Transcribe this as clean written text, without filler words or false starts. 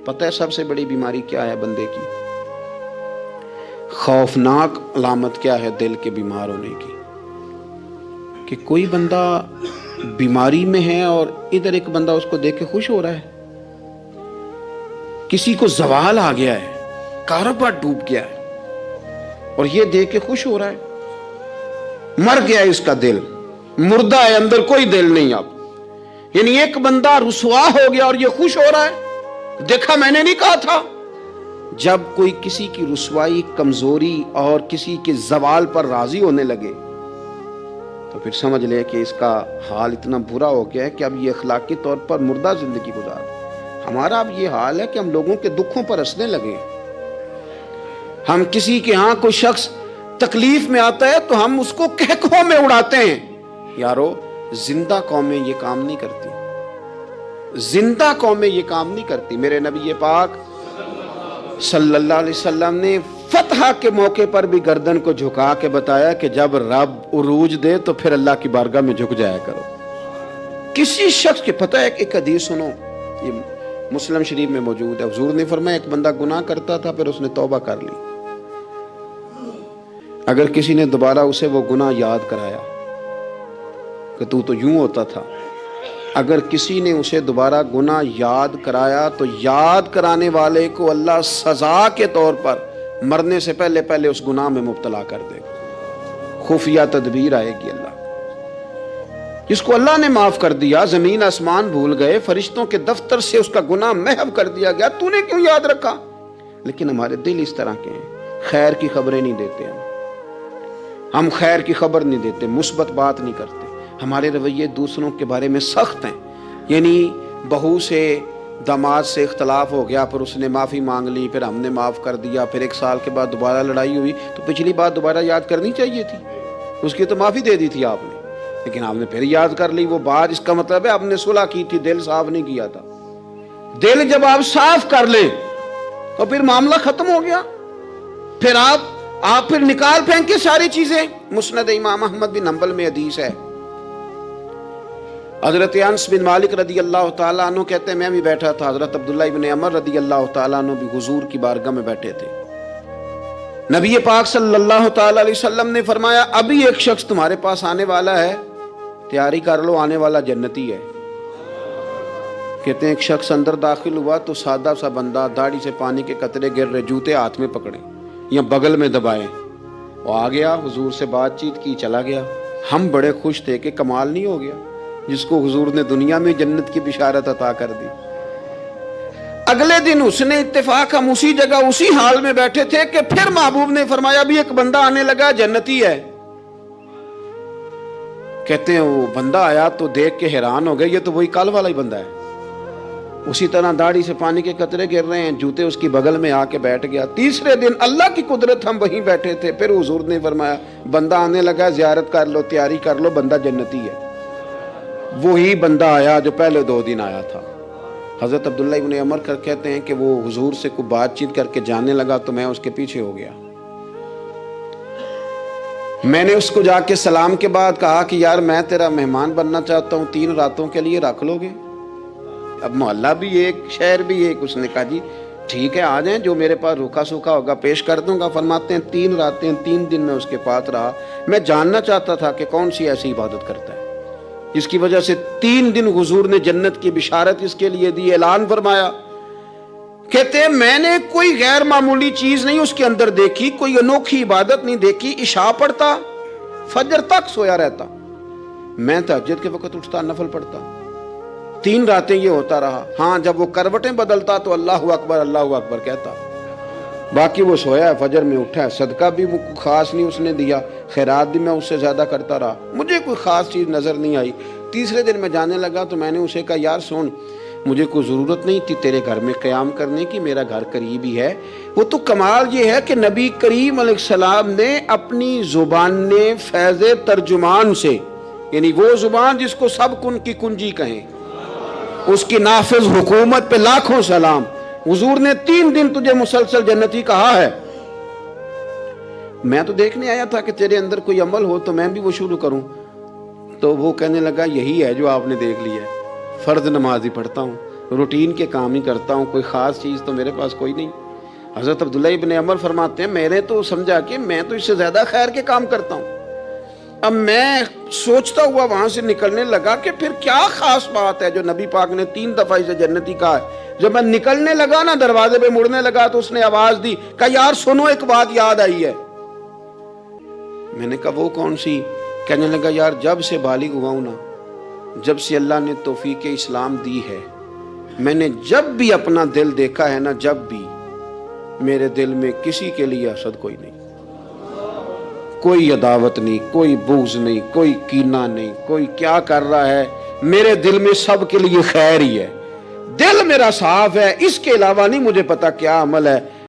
پتہ ہے سب سے بڑی بیماری کیا ہے بندے کی؟ خوفناک علامت کیا ہے دل کے بیمار ہونے کی؟ کہ کوئی بندہ بیماری میں ہے اور ادھر ایک بندہ اس کو دیکھ کے خوش ہو رہا ہے. کسی کو زوال آ گیا ہے، کاروبار ڈوب گیا ہے اور یہ دیکھ کے خوش ہو رہا ہے. مر گیا اس کا دل، مردہ ہے، اندر کوئی دل نہیں. اب یعنی ایک بندہ رسوا ہو گیا اور یہ خوش ہو رہا ہے، دیکھا میں نے نہیں کہا تھا. جب کوئی کسی کی رسوائی، کمزوری اور کسی کے زوال پر راضی ہونے لگے تو پھر سمجھ لے کہ اس کا حال اتنا برا ہو گیا ہے کہ اب یہ اخلاقی طور پر مردہ زندگی گزار. ہمارا اب یہ حال ہے کہ ہم لوگوں کے دکھوں پر ہنسنے لگے. ہم کسی کے ہاں کوئی شخص تکلیف میں آتا ہے تو ہم اس کو کہکہوں میں اڑاتے ہیں. یارو زندہ قومیں یہ کام نہیں کرتی، زندہ قومیں یہ کام نہیں کرتی. میرے نبی پاک صلی اللہ علیہ وسلم نے فتح کے موقع پر بھی گردن کو جھکا کے بتایا کہ جب رب عروج دے تو پھر اللہ کی بارگاہ میں جھک جایا کرو. کسی شخص کے پتہ ہے ایک حدیث سنو، یہ مسلم شریف میں موجود ہے. حضور نے فرمایا ایک بندہ گناہ کرتا تھا، پھر اس نے توبہ کر لی. اگر کسی نے دوبارہ اسے وہ گناہ یاد کرایا کہ تو یوں ہوتا تھا، اگر کسی نے اسے دوبارہ گناہ یاد کرایا تو یاد کرانے والے کو اللہ سزا کے طور پر مرنے سے پہلے پہلے اس گناہ میں مبتلا کر دے گا. خفیہ تدبیر آئے گی اللہ. جس کو اللہ نے معاف کر دیا، زمین آسمان بھول گئے، فرشتوں کے دفتر سے اس کا گناہ محو کر دیا گیا، تو نے کیوں یاد رکھا؟ لیکن ہمارے دل اس طرح کے ہیں، خیر کی خبریں نہیں دیتے. ہم خیر کی خبر نہیں دیتے، مثبت بات نہیں کرتے. ہمارے رویے دوسروں کے بارے میں سخت ہیں. یعنی بہو سے داماد سے اختلاف ہو گیا، پھر اس نے معافی مانگ لی، پھر ہم نے معاف کر دیا، پھر 1 سال کے بعد دوبارہ لڑائی ہوئی تو پچھلی بات دوبارہ یاد کرنی چاہیے تھی. اس کی تو معافی دے دی تھی آپ نے، لیکن آپ نے پھر یاد کر لی وہ بات. اس کا مطلب ہے آپ نے صلح کی تھی، دل صاف نہیں کیا تھا. دل جب آپ صاف کر لیں تو پھر معاملہ ختم ہو گیا. پھر آپ پھر نکال پھینکے ساری چیزیں. مسند امام احمد بن حنبل میں حدیث ہے، حضرت انس بن مالک رضی اللہ تعالیٰ عنہ کہتے ہیں میں بھی بیٹھا تھا، حضرت عبداللہ بن عمر رضی اللہ تعالیٰ عنہ بھی حضور کی بارگاہ میں بیٹھے تھے. نبی پاک صلی اللہ تعالیٰ علیہ وسلم نے فرمایا ابھی ایک شخص تمہارے پاس آنے والا ہے، تیاری کر لو، آنے والا جنتی ہے. کہتے ہیں ایک شخص اندر داخل ہوا تو سادہ سا بندہ، داڑھی سے پانی کے قطرے گر رہے، جوتے ہاتھ میں پکڑے یا بغل میں دبائے، وہ آ گیا، حضور سے بات چیت کی، چلا گیا. ہم بڑے خوش تھے کہ کمال نہیں ہو گیا جس کو حضور نے دنیا میں جنت کی بشارت عطا کر دی. اگلے دن اس نے اتفاق، ہم اسی جگہ اسی حال میں بیٹھے تھے کہ پھر محبوب نے فرمایا ابھی ایک بندہ آنے لگا، جنتی ہے. کہتے ہیں وہ بندہ آیا تو دیکھ کے حیران ہو گئے، یہ تو وہی کل والا ہی بندہ ہے. اسی طرح داڑھی سے پانی کے قطرے گر رہے ہیں، جوتے اس کی بغل میں آ کے بیٹھ گیا. تیسرے دن اللہ کی قدرت ہم وہیں بیٹھے تھے، پھر حضور نے فرمایا بندہ آنے لگا، زیارت کر لو، تیاری کر لو، بندہ جنتی ہے. وہی بندہ آیا جو پہلے 2 دن آیا تھا. حضرت عبداللہ ابن عمر کہتے ہیں کہ وہ حضور سے کوئی بات چیت کر کے جانے لگا تو میں اس کے پیچھے ہو گیا. میں نے اس کو جا کے سلام کے بعد کہا کہ یار میں تیرا مہمان بننا چاہتا ہوں، 3 راتوں کے لیے رکھ لو گے؟ اب محلہ بھی ایک، شہر بھی ایک. اس نے کہا جی ٹھیک ہے، آ جائیں، جو میرے پاس روکھا سوکھا ہوگا پیش کر دوں گا. فرماتے ہیں 3 راتیں 3 دن میں اس کے پاس رہا. میں جاننا چاہتا تھا کہ کون سی ایسی عبادت کرتا ہے جس کی وجہ سے 3 دن حضور نے جنت کی بشارت اس کے لیے دی، اعلان فرمایا. کہتے ہیں میں نے کوئی غیر معمولی چیز نہیں اس کے اندر دیکھی، کوئی انوکھی عبادت نہیں دیکھی. عشاء پڑھتا، فجر تک سویا رہتا، میں تہجد کے وقت اٹھتا، نفل پڑھتا. 3 راتیں یہ ہوتا رہا. ہاں جب وہ کروٹیں بدلتا تو اللہ اکبر کہتا، باقی وہ سویا ہے، فجر میں اٹھا ہے. صدقہ بھی خاص نہیں اس نے دیا، خیرات بھی میں اس سے زیادہ کرتا رہا، مجھے کوئی خاص چیز نظر نہیں آئی. تیسرے دن میں جانے لگا تو میں نے اسے کہا یار سن، مجھے کوئی ضرورت نہیں تھی تیرے گھر میں قیام کرنے کی، میرا گھر قریب ہی ہے. وہ تو کمال یہ ہے کہ نبی کریم علیہ السلام نے اپنی زبان فیض ترجمان سے، یعنی وہ زبان جس کو سب کن کی کنجی کہیں، اس کی نافذ حکومت پہ لاکھوں سلام. حضور نے 3 دن تجھے مسلسل جنتی کہا ہے. میں تو دیکھنے آیا تھا کہ تیرے اندر کوئی عمل ہو تو میں بھی وہ شروع کروں. تو وہ کہنے لگا یہی ہے جو آپ نے دیکھ لیا ہے، فرض نماز ہی پڑھتا ہوں، روٹین کے کام ہی کرتا ہوں، کوئی خاص چیز تو میرے پاس کوئی نہیں۔ حضرت عبداللہ ابن عمر فرماتے ہیں میں نے تو سمجھا کہ میں تو اس سے زیادہ خیر کے کام کرتا ہوں۔ اب میں سوچتا ہوا وہاں سے نکلنے لگا کہ پھر کیا خاص بات ہے جو نبی پاک نے 3 دفعہ اسے جنتی کہا ہے۔ جب میں نکلنے لگا نا، دروازے پہ مڑنے لگا تو اس نے آواز دی، کہا یار سنو ایک بات یاد آئی ہے۔ میں نے کہا وہ کون سی؟ کہنے لگا یار جب سے بالغ ہوا ہوں نا، جب سے اللہ نے توفیق اسلام دی ہے، میں نے جب بھی اپنا دل دیکھا ہے نا، جب بھی میرے دل میں کسی کے لیے حسد کوئی نہیں، کوئی عداوت نہیں، کوئی بغض نہیں، کوئی کینہ نہیں، کوئی کیا کر رہا ہے، میرے دل میں سب کے لیے خیر ہی ہے، دل میرا صاف ہے، اس کے علاوہ نہیں مجھے پتا کیا عمل ہے۔